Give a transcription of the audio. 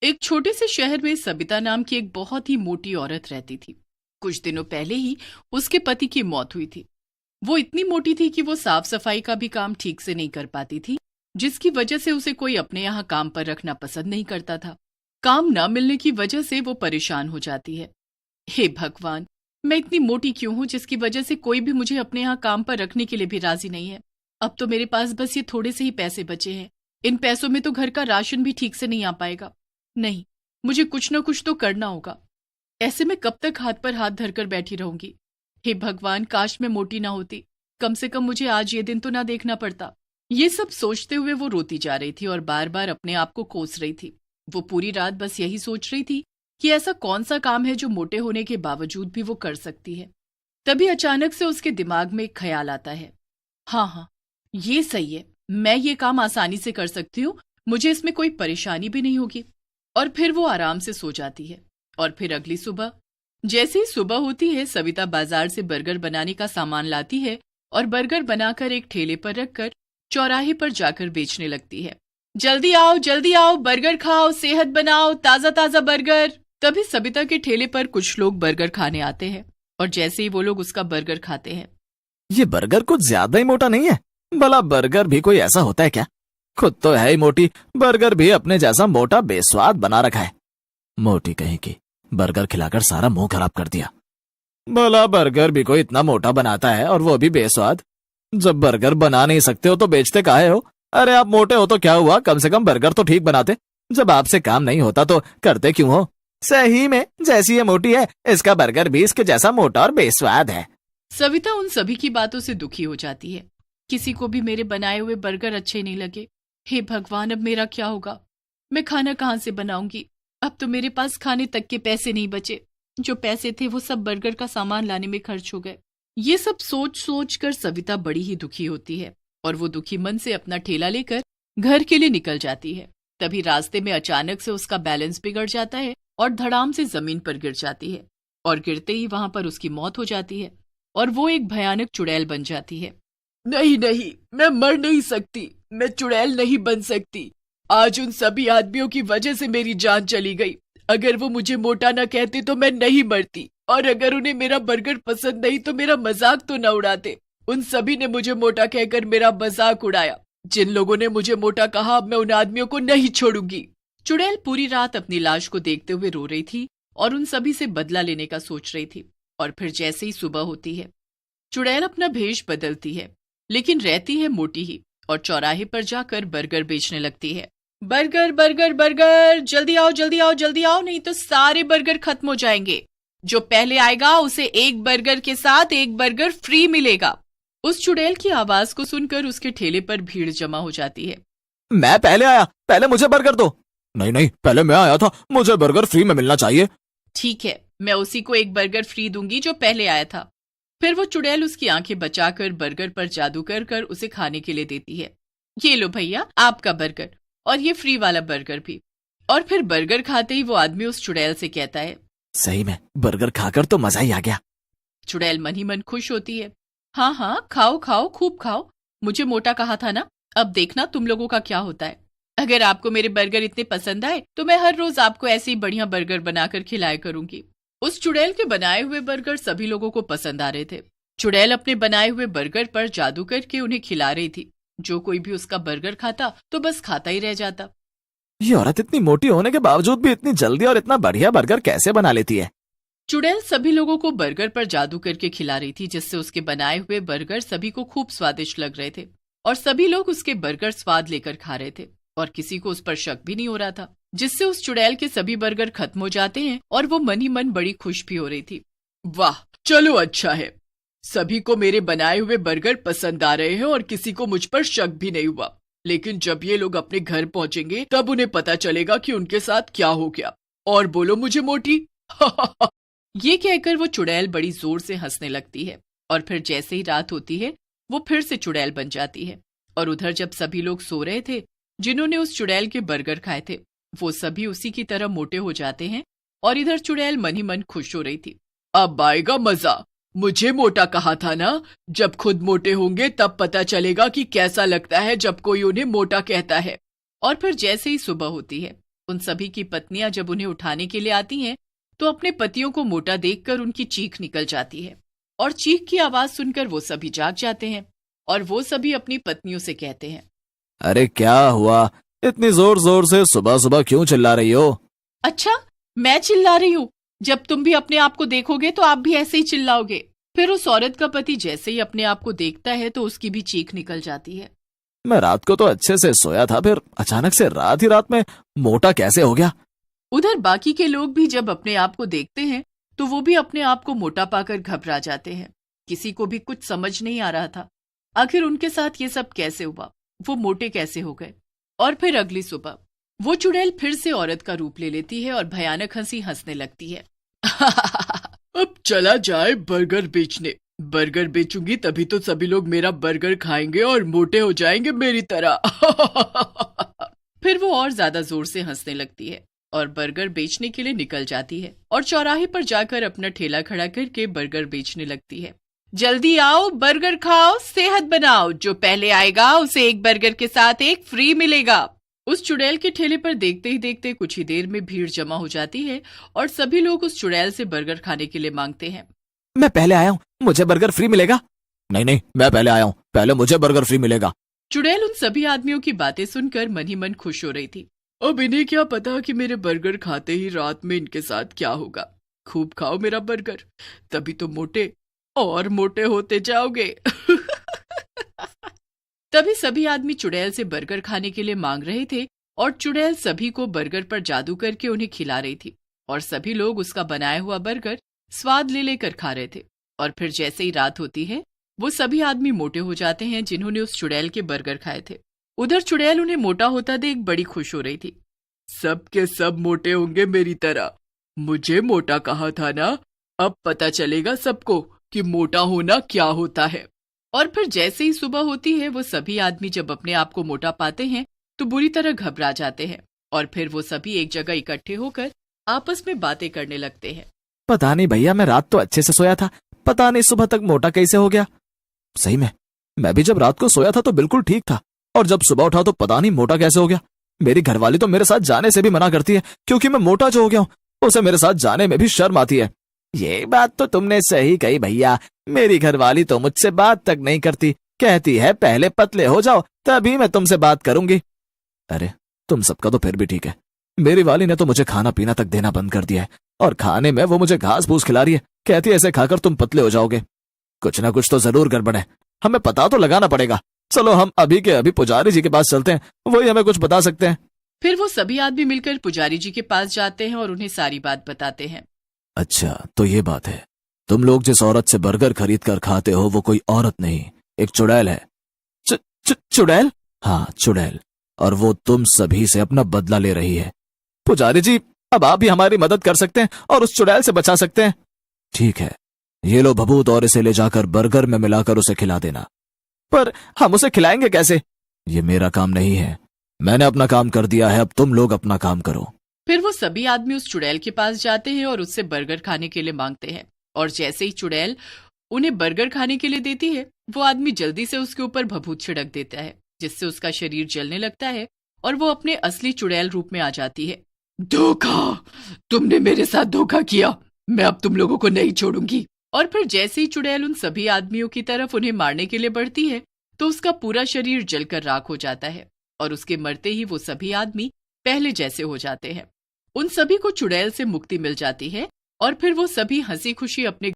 एक छोटे से शहर में सबिता नाम की एक बहुत ही मोटी औरत रहती थी। कुछ दिनों पहले ही उसके पति की मौत हुई थी। वो इतनी मोटी थी कि वो साफ सफाई का भी काम ठीक से नहीं कर पाती थी, जिसकी वजह से उसे कोई अपने यहाँ काम पर रखना पसंद नहीं करता था। काम न मिलने की वजह से वो परेशान हो जाती है। हे भगवान, मैं इतनी मोटी क्यों हूँ जिसकी वजह से कोई भी मुझे अपने यहाँ काम पर रखने के लिए भी राजी नहीं है। अब तो मेरे पास बस ये थोड़े से ही पैसे बचे हैं। इन पैसों में तो घर का राशन भी ठीक से नहीं आ पाएगा। नहीं, मुझे कुछ न कुछ तो करना होगा। ऐसे में कब तक हाथ पर हाथ धरकर बैठी रहूंगी। हे भगवान, काश मैं मोटी ना होती। कम से कम मुझे आज ये दिन तो ना देखना पड़ता। ये सब सोचते हुए वो रोती जा रही थी और बार बार अपने आप को कोस रही थी। वो पूरी रात बस यही सोच रही थी कि ऐसा कौन सा काम है जो मोटे होने के बावजूद भी वो कर सकती है। तभी अचानक से उसके दिमाग में एक ख्याल आता है। हाँ, ये सही है, मैं ये काम आसानी से कर सकती हूँ, मुझे इसमें कोई परेशानी भी नहीं होगी। और फिर वो आराम से सो जाती है। और फिर अगली सुबह जैसे ही सुबह होती है, सविता बाजार से बर्गर बनाने का सामान लाती है और बर्गर बनाकर एक ठेले पर रखकर चौराहे पर जाकर बेचने लगती है। जल्दी आओ, बर्गर खाओ, सेहत बनाओ, ताजा ताजा बर्गर। तभी सविता के ठेले पर कुछ लोग बर्गर खाने आते हैं और जैसे ही वो लोग उसका बर्गर खाते हैं, ये बर्गर कुछ ज्यादा ही मोटा नहीं है? भला बर्गर भी कोई ऐसा होता है क्या? खुद तो है ही मोटी, बर्गर भी अपने जैसा मोटा बेस्वाद बना रखा है। मोटी कहीं की, बर्गर खिलाकर सारा मुंह खराब कर दिया। भला बर्गर भी कोई इतना मोटा बनाता है और वो भी बेस्वाद? जब बर्गर बना नहीं सकते हो तो बेचते काहे हो? अरे आप मोटे हो तो क्या हुआ, कम से कम बर्गर तो ठीक बनाते। जब आपसे काम नहीं होता तो करते क्यों हो? सही में जैसी ये मोटी है, इसका बर्गर भी इसके जैसा मोटा और बेस्वाद है। सविता उन सभी की बातों से दुखी हो जाती है। किसी को भी मेरे बनाए हुए बर्गर अच्छे नहीं लगे। हे भगवान, अब मेरा क्या होगा? मैं खाना कहाँ से बनाऊंगी? अब तो मेरे पास खाने तक के पैसे नहीं बचे। जो पैसे थे वो सब बर्गर का सामान लाने में खर्च हो गए। ये सब सोच सोच कर सविता बड़ी ही दुखी होती है और वो दुखी मन से अपना ठेला लेकर घर के लिए निकल जाती है। तभी रास्ते में अचानक से उसका बैलेंस बिगड़ जाता है और धड़ाम से जमीन पर गिर जाती है और गिरते ही वहां पर उसकी मौत हो जाती है और वो एक भयानक चुड़ैल बन जाती है। नहीं, मैं मर नहीं सकती, मैं चुड़ैल नहीं बन सकती। आज उन सभी आदमियों की वजह से मेरी जान चली गई। अगर वो मुझे मोटा न कहते तो मैं नहीं मरती, और अगर उन्हें मेरा बर्गर पसंद नहीं तो मेरा मजाक तो न उड़ाते। उन सभी ने मुझे मोटा कहकर मेरा मजाक उड़ाया। जिन लोगों ने मुझे मोटा कहा, अब मैं उन आदमियों को नहीं छोड़ूंगी। चुड़ैल पूरी रात अपनी लाश को देखते हुए रो रही थी और उन सभी से बदला लेने का सोच रही थी। और फिर जैसे ही सुबह होती है, चुड़ैल अपना भेष बदलती है, लेकिन रहती है मोटी ही, और चौराहे पर जाकर बर्गर बेचने लगती है। बर्गर बर्गर बर्गर, जल्दी आओ, नहीं तो सारे बर्गर खत्म हो जाएंगे। जो पहले आएगा उसे एक बर्गर के साथ एक बर्गर फ्री मिलेगा। उस चुड़ैल की आवाज को सुनकर उसके ठेले पर भीड़ जमा हो जाती है। मैं पहले आया, पहले मुझे बर्गर दो। नहीं, पहले मैं आया था, मुझे बर्गर फ्री में मिलना चाहिए। ठीक है, मैं उसी को एक बर्गर फ्री दूंगी जो पहले आया था। फिर वो चुड़ैल उसकी आंखें बचाकर बर्गर पर जादू कर कर उसे खाने के लिए देती है। ये लो भैया, आपका बर्गर, और ये फ्री वाला बर्गर भी। और फिर बर्गर खाते ही वो आदमी उस चुड़ैल से कहता है, सही में बर्गर खाकर तो मजा ही आ गया। चुड़ैल मन ही मन खुश होती है। हाँ, खाओ, खूब खाओ। मुझे मोटा कहा था ना, अब देखना तुम लोगों का क्या होता है। अगर आपको मेरे बर्गर इतने पसंद आए तो मैं हर रोज आपको ऐसे ही बढ़िया बर्गर बनाकर खिलाया करूंगी। उस चुड़ैल के बनाए हुए बर्गर सभी लोगों को पसंद आ रहे थे। चुड़ैल अपने बनाए हुए बर्गर पर जादू करके उन्हें खिला रही थी। जो कोई भी उसका बर्गर खाता तो बस खाता ही रह जाता। ये औरत इतनी मोटी होने के बावजूद भी इतनी जल्दी और इतना बढ़िया बर्गर कैसे बना लेती है? चुड़ैल सभी लोगों को बर्गर पर जादू करके खिला रही थी, जिससे उसके बनाए हुए बर्गर सभी को खूब स्वादिष्ट लग रहे थे और सभी लोग उसके बर्गर स्वाद लेकर खा रहे थे और किसी को उस पर शक भी नहीं हो रहा था, जिससे उस चुड़ैल के सभी बर्गर खत्म हो जाते हैं और वो मन ही मन बड़ी खुश भी हो रही थी। वाह, चलो अच्छा है, सभी को मेरे बनाए हुए बर्गर पसंद आ रहे हैं और किसी को मुझ पर शक भी नहीं हुआ। लेकिन जब ये लोग अपने घर पहुंचेंगे तब उन्हें पता चलेगा कि उनके साथ क्या हो गया। और बोलो मुझे मोटी। ये कहकर वो चुड़ैल बड़ी जोर से हंसने लगती है और फिर जैसे ही रात होती है वो फिर से चुड़ैल बन जाती है। और उधर जब सभी लोग सो रहे थे जिन्होंने उस चुड़ैल के बर्गर खाए थे, वो सभी उसी की तरह मोटे हो जाते हैं और इधर चुड़ैल मन ही मन खुश हो रही थी। अब आएगा मजा, मुझे मोटा कहा था ना, जब खुद मोटे होंगे तब पता चलेगा कि कैसा लगता है जब कोई उन्हें मोटा कहता है। और फिर जैसे ही सुबह होती है उन सभी की पत्नियां जब उन्हें उठाने के लिए आती हैं तो अपने पतियों को मोटा देखकर उनकी चीख निकल जाती है और चीख की आवाज सुनकर वो सभी जाग जाते हैं और वो सभी अपनी पत्नियों से कहते हैं, अरे क्या हुआ, इतनी जोर जोर से सुबह सुबह क्यों चिल्ला रही हो? अच्छा, मैं चिल्ला रही हूँ? जब तुम भी अपने आप को देखोगे तो आप भी ऐसे ही चिल्लाओगे। फिर उस औरत का पति जैसे ही अपने आप को देखता है तो उसकी भी चीख निकल जाती है। मैं रात को तो अच्छे से सोया था, फिर अचानक से रात ही रात में मोटा कैसे हो गया? उधर बाकी के लोग भी जब अपने आप को देखते हैं तो वो भी अपने आप को मोटा पाकर घबरा जाते हैं। किसी को भी कुछ समझ नहीं आ रहा था आखिर उनके साथ ये सब कैसे हुआ, वो मोटे कैसे हो गए। और फिर अगली सुबह वो चुड़ैल फिर से औरत का रूप ले लेती है और भयानक हंसी हंसने लगती है। अब चला जाए बर्गर बेचने। बर्गर बेचूंगी तभी तो सभी लोग मेरा बर्गर खाएंगे और मोटे हो जाएंगे मेरी तरह। फिर वो और ज्यादा जोर से हंसने लगती है और बर्गर बेचने के लिए निकल जाती है और चौराहे पर जाकर अपना ठेला खड़ा करके बर्गर बेचने लगती है। जल्दी आओ, बर्गर खाओ, सेहत बनाओ, जो पहले आएगा उसे एक बर्गर के साथ एक फ्री मिलेगा। उस चुड़ैल के ठेले पर देखते ही देखते कुछ ही देर में भीड़ जमा हो जाती है और सभी लोग उस चुड़ैल से बर्गर खाने के लिए मांगते हैं। मैं पहले आया हूँ, मुझे बर्गर फ्री मिलेगा। नहीं नहीं, मैं पहले आया हूँ, पहले मुझे बर्गर फ्री मिलेगा। चुड़ैल उन सभी आदमियों की बातें सुनकर मन ही मन खुश हो रही थी। अब इन्हें क्या पता कि मेरे बर्गर खाते ही रात में इनके साथ क्या होगा। खूब खाओ मेरा बर्गर, तभी तो मोटे और मोटे होते जाओगे। तभी सभी आदमी चुड़ैल से बर्गर खाने के लिए मांग रहे थे और चुड़ैल सभी को बर्गर पर जादू करके उन्हें खिला रही थी और सभी लोग उसका बनाया हुआ बर्गर स्वाद ले लेकर खा रहे थे। और फिर जैसे ही रात होती है वो सभी आदमी मोटे हो जाते हैं जिन्होंने उस चुड़ैल के बर्गर खाए थे। उधर चुड़ैल उन्हें मोटा होता देख बड़ी खुश हो रही थी। सब के सब मोटे होंगे मेरी तरह, मुझे मोटा कहा था ना, अब पता चलेगा सबको कि मोटा होना क्या होता है। और फिर जैसे ही सुबह होती है वो सभी आदमी जब अपने आप को मोटा पाते हैं तो बुरी तरह घबरा जाते हैं और फिर वो सभी एक जगह इकट्ठे होकर आपस में बातें करने लगते हैं। पता नहीं भैया, मैं रात तो अच्छे से सोया था, पता नहीं सुबह तक मोटा कैसे हो गया। सही में मैं भी जब रात को सोया था तो बिल्कुल ठीक था और जब सुबह उठा तो पता नहीं मोटा कैसे हो गया। मेरी घरवाली तो मेरे साथ जाने से भी मना करती है क्योंकि मैं मोटा जो हो गया हूँ, उसे मेरे साथ जाने में भी शर्म आती है। ये बात तो तुमने सही कही भैया, मेरी घरवाली तो मुझसे बात तक नहीं करती, कहती है पहले पतले हो जाओ तभी मैं तुमसे बात करूंगी। अरे तुम सबका तो फिर भी ठीक है, मेरी वाली ने तो मुझे खाना पीना तक देना बंद कर दिया है और खाने में वो मुझे घास फूस खिला रही है, कहती है ऐसे खाकर तुम पतले हो जाओगे। कुछ ना कुछ तो जरूर गड़बड़ है, हमें पता तो लगाना पड़ेगा। चलो हम अभी के अभी पुजारी जी के पास चलते हैं, वही हमें कुछ बता सकते हैं। फिर वो सभी आदमी मिलकर पुजारी जी के पास जाते हैं और उन्हें सारी बात बताते हैं। अच्छा तो ये बात है, तुम लोग जिस औरत से बर्गर खरीद कर खाते हो वो कोई औरत नहीं, एक चुड़ैल है। चुड़ैल? हाँ चुड़ैल, और वो तुम सभी से अपना बदला ले रही है। पुजारी जी अब आप भी हमारी मदद कर सकते हैं और उस चुड़ैल से बचा सकते हैं। ठीक है, ये लो भभूत और इसे ले जाकर बर्गर में मिलाकर उसे खिला देना। पर हम उसे खिलाएंगे कैसे? ये मेरा काम नहीं है, मैंने अपना काम कर दिया है, अब तुम लोग अपना काम करो। फिर वो सभी आदमी उस चुड़ैल के पास जाते हैं और उससे बर्गर खाने के लिए मांगते हैं और जैसे ही चुड़ैल उन्हें बर्गर खाने के लिए देती है वो आदमी जल्दी से उसके ऊपर भभूत छिड़क देता है जिससे उसका शरीर जलने लगता है और वो अपने असली चुड़ैल रूप में आ जाती है। धोखा, तुमने मेरे साथ धोखा किया, मैं अब तुम लोगों को नहीं छोड़ूंगी। और फिर जैसे ही चुड़ैल उन सभी आदमियों की तरफ उन्हें मारने के लिए बढ़ती है तो उसका पूरा शरीर जलकर राख हो जाता है और उसके मरते ही वो सभी आदमी पहले जैसे हो जाते हैं। उन सभी को चुड़ैल से मुक्ति मिल जाती है और फिर वो सभी हंसी खुशी अपने